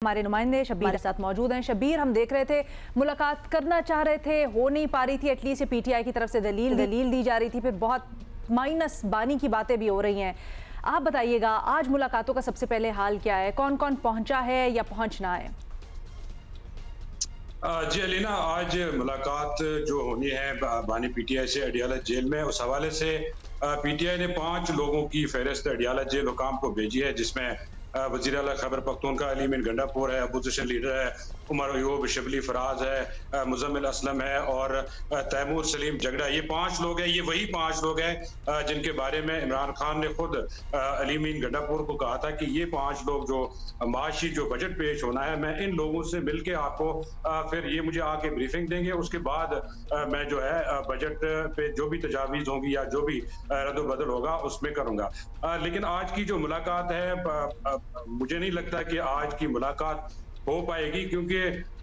हमारे नुमाइंदे शब्बीर के साथ मौजूद हैं। शब्बीर, हम देख रहे थे मुलाकात करना चाह रहे थे, हो नहीं पा रही थी, एटलीस्ट पीटीआई की तरफ से दलील दी जा रही थी, फिर बहुत माइनस बानी की बातें भी हो रही हैं। आप बताइएगा आज मुलाकातों का सबसे पहले हाल क्या है, कौन कौन पहुंचा है या पहुंचना है? जी अलीना, आज मुलाकात जो होनी है बानी पीटीआई से अडियाला जेल में, उस हवाले से पीटीआई ने 5 लोगों की फहरिस्त अडियाला जेल हुकाम को भेजी है, जिसमें वज़ीर आला खैबर पख्तूनख्वा अली मीन गंडापुर है, अपोजिशन लीडर है उमर अयूब, शिबली फराज है, मुजम्मिल असलम है और तैमूर सलीम जगड़ा। ये 5 लोग हैं, ये वही 5 लोग हैं जिनके बारे में इमरान खान ने खुद अली मीन गंडापुर को कहा था कि ये 5 लोग जो माशी जो बजट पेश होना है, मैं इन लोगों से मिलके आपको फिर ये मुझे आके ब्रीफिंग देंगे, उसके बाद मैं जो है बजट पे जो भी तजावीज़ होंगी या जो भी रद्द-बदल होगा उसमें करूँगा। लेकिन आज की जो मुलाकात है, मुझे नहीं लगता कि आज की मुलाकात हो पाएगी, क्योंकि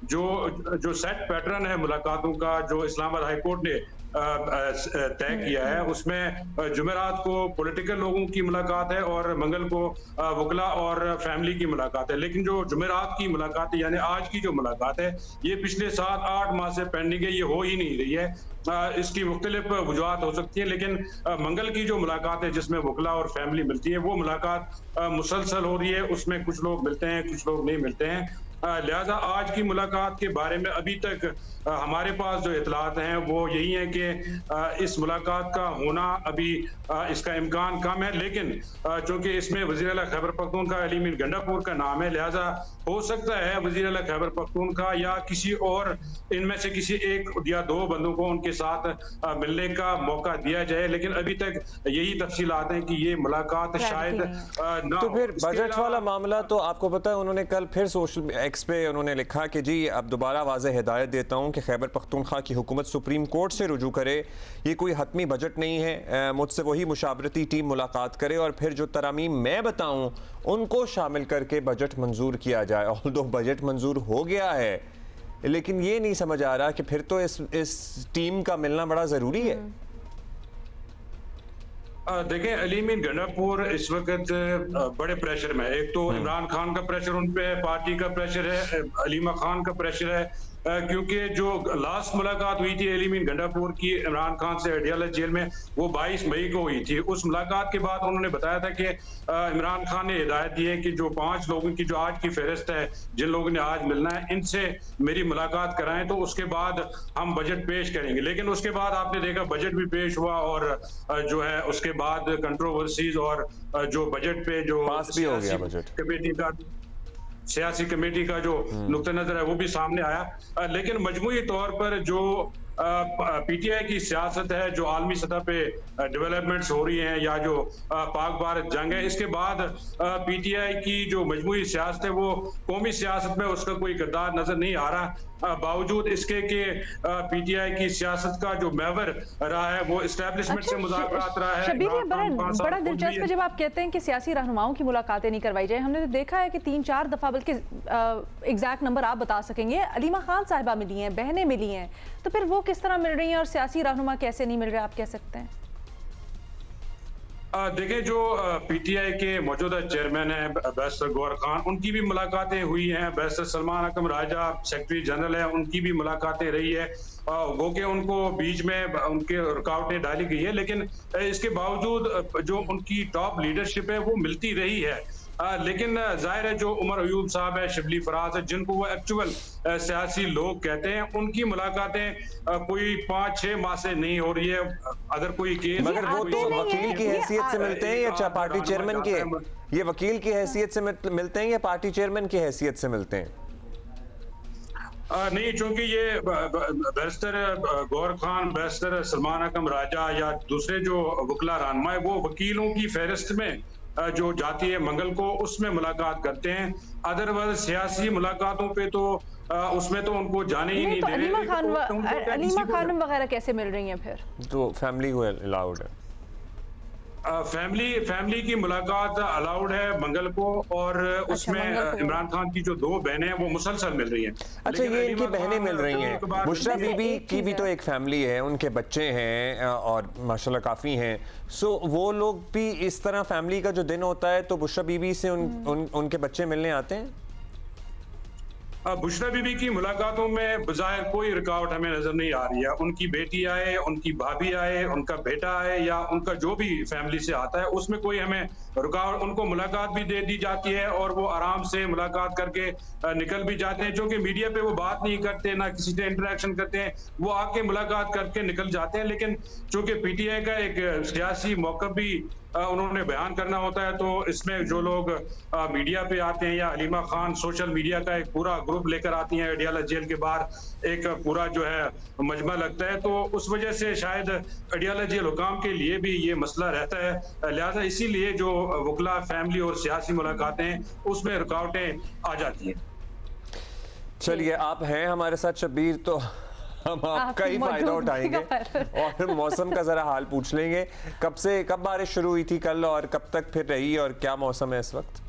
जो सेट पैटर्न है मुलाकातों का, जो इस्लामाबाद हाई कोर्ट ने तय किया है, उसमें जुमेरात को पॉलिटिकल लोगों की मुलाकात है और मंगल को वकला और फैमिली की मुलाकात है। लेकिन जो जुमेरात की मुलाकात है, यानी आज की जो मुलाकात है, ये पिछले 7-8 माह से पेंडिंग है, ये हो ही नहीं रही है। इसकी मुख्तलिफ वजूहात हो सकती है, लेकिन मंगल की जो मुलाकात है जिसमें वकला और फैमिली मिलती है, वो मुलाकात मुसलसल हो रही है, उसमें कुछ लोग मिलते हैं, कुछ लोग नहीं मिलते हैं। लिहाजा आज की मुलाकात के बारे में अभी तक हमारे पास जो इतलात हैं वो यही है कि इस मुलाकात का होना अभी इसका इम्कान कम है, लेकिन चूंकि इसमें वज़ीर आला खैबर पख्तूनख्वा अली मीन गंडापुर का नाम है, लिहाजा हो सकता है वज़ीर आला खैबर पख्तूनख्वा या किसी और इनमें से किसी 1 या 2 बंदों को उनके साथ मिलने का मौका दिया जाए, लेकिन अभी तक यही तफसीलात हैं कि ये मुलाकात शायद ना। तो फिर बजट वाला मामला, तो आपको पता है उन्होंने कल फिर सोशल एक्स पे उन्होंने लिखा कि जी अब दोबारा वाज़ेह हिदायत देता हूँ कि खैबर पख्तूनख्वा की हुकूमत सुप्रीम कोर्ट से रुजू करे, ये कोई हतमी बजट नहीं है, मुझसे वही मुशावरती टीम मुलाकात करे और फिर जो तरामीम मैं बताऊँ उनको शामिल करके बजट मंजूर किया जाए। ऑल्दो बजट मंजूर हो गया है, लेकिन ये नहीं समझ आ रहा कि फिर तो इस टीम का मिलना बड़ा ज़रूरी है। देखें, अली मीन गंडापुर इस वक्त बड़े प्रेशर में है। एक तो इमरान खान का प्रेशर उन पे, पार्टी का प्रेशर है, अलीमा खान का प्रेशर है, क्योंकि जो लास्ट मुलाकात हुई थी अली मीन गंडापुर की इमरान खान से अडियाला जेल में, वो 22 मई को हुई थी। उस मुलाकात के बाद उन्होंने बताया था कि इमरान खान ने हिदायत दी है कि जो 5 लोगों की जो आज की फहरिस्त है, जिन लोगों ने आज मिलना है, इनसे मेरी मुलाकात कराएं, तो उसके बाद हम बजट पेश करेंगे। लेकिन उसके बाद आपने देखा बजट भी पेश हुआ और जो है उसके बाद कंट्रोवर्सीज और जो बजट पे जो पास भी हो गया बजट सियासी कमेटी का जो नुक्ता नजर है वो भी सामने आया। लेकिन मजमूई तौर पर जो पीटीआई की सियासत है, जो आलमी सतह पे डेवलपमेंट्स हो रही हैं या जो पाक भारत जंग है, इसके बाद पीटीआई की जो मजमूई सियासत है वो कौमी सियासत में उसका कोई किरदार नजर नहीं आ रहा, बावजूद इसके कि पीटीआई की सियासत का जो महवर रहा है वो एस्टैब्लिशमेंट से मुज़ाकरात रहा है। शब्बीर, बड़ा दिलचस्प है जब आप कहते हैं कि सियासी रहनुमाओं की मुलाकातें नहीं करवाई जाए। हमने तो देखा है कि 3-4 दफा, बल्कि एग्जैक्ट नंबर आप बता सकेंगे, अलीमा खान साहिबा मिली हैं, बहनें मिली हैं, तो फिर वो किस तरह मिल रही हैं और सियासी रहनुमा कैसे नहीं मिल रहे, आप कह सकते हैं? देखें, जो पीटीआई के मौजूदा चेयरमैन हैं बैरिस्टर गौहर खान, उनकी भी मुलाकातें हुई हैं। बैरिस्टर सलमान अकरम राजा सेक्रेटरी जनरल है, उनकी भी मुलाकातें रही है, वो कि उनको बीच में उनके रुकावटें डाली गई है, लेकिन इसके बावजूद जो उनकी टॉप लीडरशिप है वो मिलती रही है। लेकिन जाहिर है जो उमर अयूब साहब है, शिबली फराज है, जिनको वो एक्चुअल सियासी लोग कहते हैं, उनकी मुलाकातें कोई 5-6 माह से नहीं हो रही है। अगर कोई केस, मगर वो तो वकील की हैसियत से मिलते हैं या पार्टी चेयरमैन के, ये वकील की हैसियत से मिलते हैं या पार्टी चेयरमैन की हैसियत से मिलते हैं? नहीं, चूंकि ये बैरिस्टर गौहर खान, बैरिस्टर सलमान अकरम राजा या दूसरे जो वकला रहनुमा है, वो वकीलों की फहरिस्त में जो जाती है मंगल को, उसमें मुलाकात करते हैं। अदरवाइज सियासी मुलाकातों पे तो उसमें तो उनको जाने ही नहीं दे रहे। अलीमा खान वगैरह कैसे मिल रही हैं फिर? तो फैमिली को अलाउड है, फैमिली की मुलाकात अलाउड है मंगल को, और उसमें इमरान खान की जो 2 बहनें हैं वो मुसलसल मिल रही हैं। अच्छा, ये इनकी बहनें मिल रही हैं। बुशरा बीबी की भी तो एक फैमिली है, उनके बच्चे हैं और माशाल्लाह काफ़ी हैं। सो वो लोग भी इस तरह फैमिली का जो दिन होता है तो बुशरा बीबी से उनके बच्चे मिलने आते हैं? बुशरा बीबी की मुलाकातों में बज़ाहिर कोई रुकावट हमें नजर नहीं आ रही है। उनकी बेटी आए, उनकी भाभी आए, उनका बेटा आए या उनका जो भी फैमिली से आता है उसमें कोई हमें रुकावट, उनको मुलाकात भी दे दी जाती है और वो आराम से मुलाकात करके निकल भी जाते हैं। क्योंकि मीडिया पे वो बात नहीं करते, ना किसी से इंटरेक्शन करते हैं, वो आके मुलाकात करके निकल जाते हैं। लेकिन चूंकि पीटीआई का एक सियासी मौक़िफ़ भी उन्होंने बयान करना होता है, तो इसमें जो लोग मीडिया पे आते हैं या हलीमा खान सोशल मीडिया का एक पूरा ग्रुप लेकर आती हैं अडियाला जेल के बाहर, एक पूरा जो है मजमा लगता है, तो उस वजह से शायद अडियाला जेल हुकाम के लिए भी ये मसला रहता है। लिहाजा इसीलिए जो वकला, फैमिली और सियासी मुलाकातें उसमें रुकावटें आ जाती हैं। चलिए, आप हैं हमारे साथ शब्बीर, तो हम आपका ही फायदा उठाएंगे और मौसम का जरा हाल पूछ लेंगे। कब बारिश शुरू हुई थी कल और कब तक फिर रही और क्या मौसम है इस वक्त?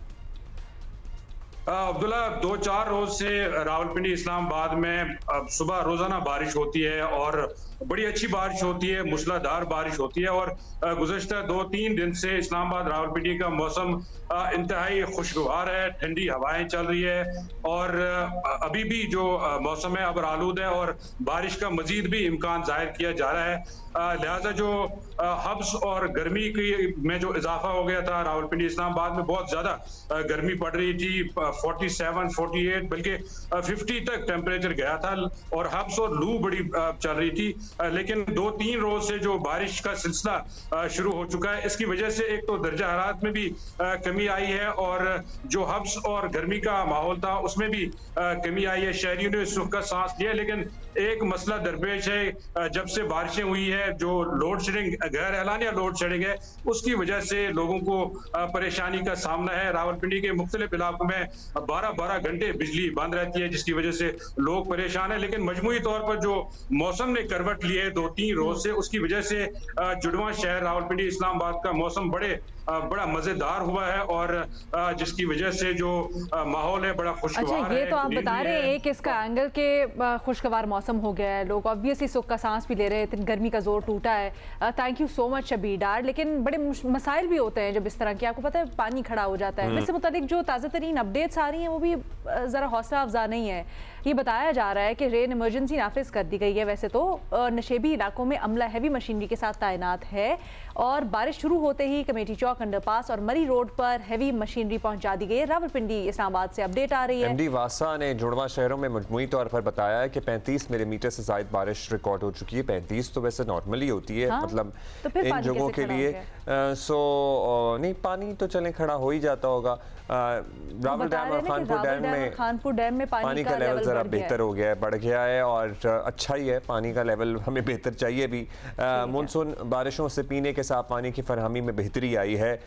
अब्दुल्ला, 2-4 रोज से रावलपिंडी, इस्लामाबाद में सुबह रोजाना बारिश होती है और बड़ी अच्छी बारिश होती है, मूसलाधार बारिश होती है। और गुज़श्ता 2-3 दिन से इस्लामाबाद रावलपिंडी का मौसम इंतहाई खुशगवार है, ठंडी हवाएं चल रही है और अभी भी जो मौसम है अब आलूद है और बारिश का मजीद भी इम्कान जाहिर किया जा रहा है। लिहाजा जो हब्स और गर्मी की में जो इजाफा हो गया था, रावलपिंडी इस्लामाबाद में बहुत ज्यादा गर्मी पड़ रही थी, 47, 48 बल्कि 50 तक टेम्परेचर गया था और हब्स और लू बड़ी चल रही थी। लेकिन 2-3 रोज से जो बारिश का सिलसिला शुरू हो चुका है, इसकी वजह से एक तो दर्जा हरारत में भी कमी आई है और जो हब्स और गर्मी का माहौल था उसमें भी कमी आई है। शहरियों ने सुख का सांस लिया, लेकिन एक मसला दरपेश है, जब से बारिशें हुई है जो लोड शेडिंग, गैर एलानिया लोड शेडिंग है, उसकी वजह से लोगों को परेशानी का सामना है। रावलपिंडी के मुख्तलिफ इलाकों में 12-12 घंटे बिजली बंद रहती है, जिसकी वजह से लोग परेशान है। लेकिन मजमूई तौर पर जो मौसम ने करवट ली है 2-3 रोज से, उसकी वजह से जुड़वां शहर रावलपिंडी इस्लामाबाद का मौसम बड़ा मजेदार हुआ है और जिसकी वजह से जो माहौल है बड़ा खुशगवार है। अच्छा, ये तो आप बता रहे हैं एक इसका एंगल के खुशगवार मौसम हो गया है, लोग ऑब्वियसली सुख का सांस भी ले रहे हैं, गर्मी का जोर टूटा है। Thank you so much Shabbir Dar. लेकिन बड़े मसाइल भी होते हैं जब इस तरह के, आपको पता है, पानी खड़ा हो जाता है। इससे मुतालिक जो ताज़ा तरीन अपडेट्स आ रही हैं वो भी ज़रा हौसला अफजा नहीं है। ये बताया जा रहा है कि रेन इमरजेंसी नाफिज कर दी गई है। वैसे तो नशेबी इलाकों में अमला हैवी मशीनरी के साथ तैनात है और बारिश शुरू होते ही कमेटी चौक, अंडरपास और मरी रोड पर हैवी मशीनरी पहुंचा दी गई है। रावलपिंडी इस्लामाबाद से अपडेट आ रही है। एमडी वासा ने जुड़वा शहरों में मजमूई तौर पर बताया है कि 35 मिलीमीटर से ज्यादा बारिश रिकॉर्ड हो चुकी है। 35 तो वैसे नॉर्मली होती है, मतलब तो इन जगहों के लिए। नहीं, पानी तो चले खड़ा हो ही जाता होगा। रावल डैम और खानपुर डैम में पानी का लेवल जरा बेहतर हो गया है, बढ़ गया है और अच्छा ही है। पानी का लेवल हमें बेहतर चाहिए भी। मानसून बारिशों से पीने के साफ पानी की फरहमी में बेहतरी आई है।